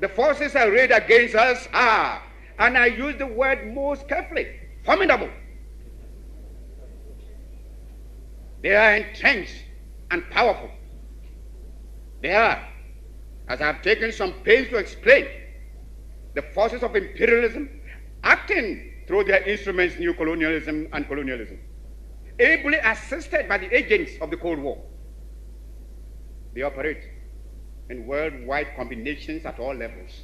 The forces arrayed against us are, and I use the word most carefully, formidable. They are entrenched and powerful. They are, as I have taken some pains to explain, the forces of imperialism acting through their instruments, neocolonialism and colonialism, ably assisted by the agents of the Cold War. They operate in worldwide combinations at all levels: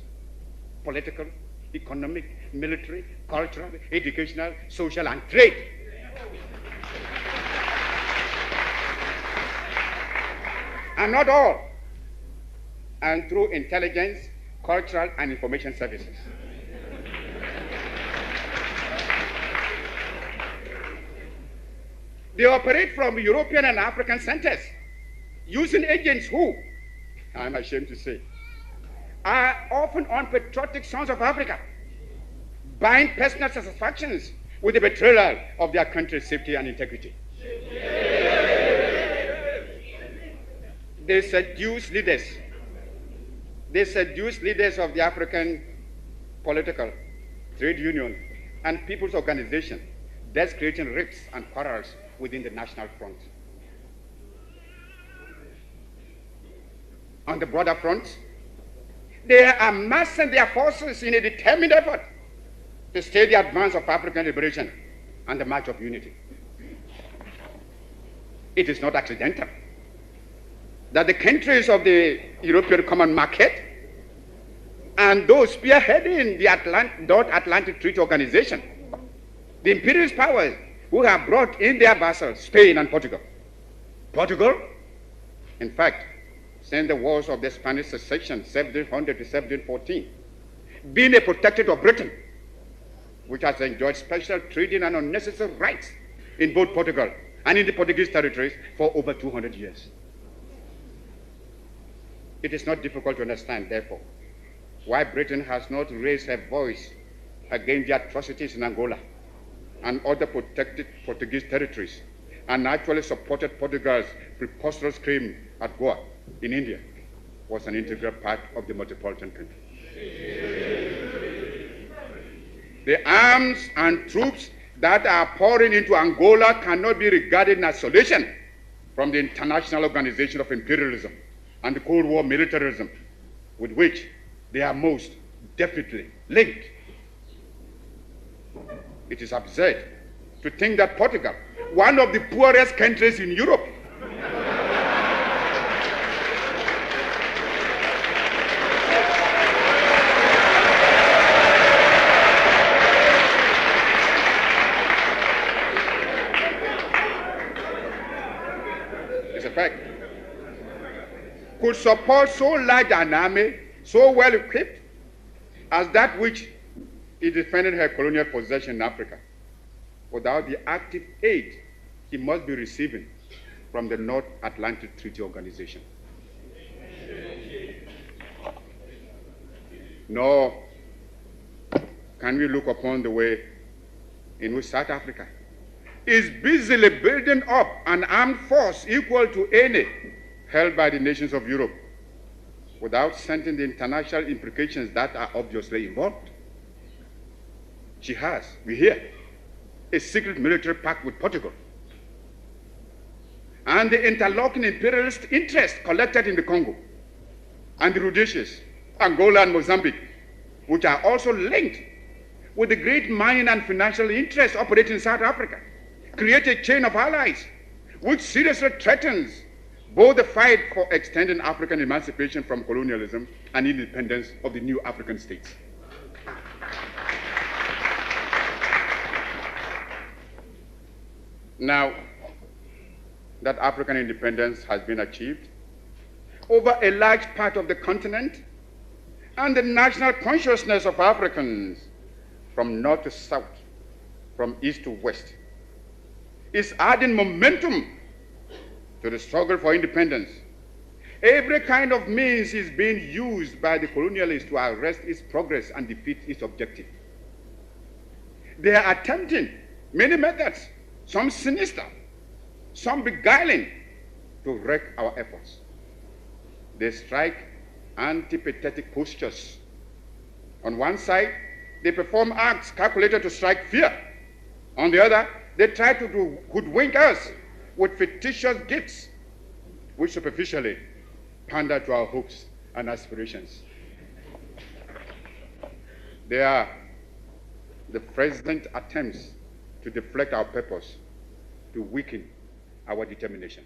political, economic, military, cultural, educational, social, and trade. And not all, and through intelligence, cultural, and information services. They operate from European and African centers, using agents who, I'm ashamed to say, are often unpatriotic sons of Africa, buying personal satisfactions with the betrayal of their country's safety and integrity. They seduce leaders. They seduce leaders of the African political, trade union, and people's organization, thus creating rifts and quarrels within the national front. On the broader front, they are amassing their forces in a determined effort to stay the advance of African liberation and the march of unity. It is not accidental that the countries of the European Common Market and those spearheading the North Atlantic Treaty Organization, the imperialist powers who have brought in their vassals, Spain and Portugal. Portugal, in fact, since the wars of the Spanish succession, 1700 to 1714, being a protectorate of Britain, which has enjoyed special trading and unnecessary rights in both Portugal and in the Portuguese territories for over 200 years. It is not difficult to understand, therefore, why Britain has not raised her voice against the atrocities in Angola and other protected Portuguese territories, and actually supported Portugal's preposterous claim at Goa in India, was an integral part of the metropolitan country. The arms and troops that are pouring into Angola cannot be regarded in isolation from the international organization of imperialism and the Cold War militarism, with which they are most definitely linked. It is absurd to think that Portugal, one of the poorest countries in Europe, is a fact, could support so large an army, so well equipped, as that which is defending her colonial possession in Africa, without the active aid he must be receiving from the North Atlantic Treaty Organization. Nor can we look upon the way in which South Africa is busily building up an armed force equal to any held by the nations of Europe, without sensing the international implications that are obviously involved. She has, we hear, a secret military pact with Portugal, and the interlocking imperialist interests collected in the Congo and the Rhodesias, Angola and Mozambique, which are also linked with the great mining and financial interests operating in South Africa, create a chain of allies which seriously threatens both the fight for extending African emancipation from colonialism and independence of the new African states. Now that African independence has been achieved over a large part of the continent, and the national consciousness of Africans from north to south, from east to west, is adding momentum to the struggle for independence, every kind of means is being used by the colonialists to arrest its progress and defeat its objective. They are attempting many methods, some sinister, some beguiling, to wreck our efforts. They strike antipathetic postures On one side, they perform acts calculated to strike fear. On the other, they try to hoodwink us with fictitious gifts, which superficially pander to our hopes and aspirations. They are the president's attempts to deflect our purpose, to weaken our determination.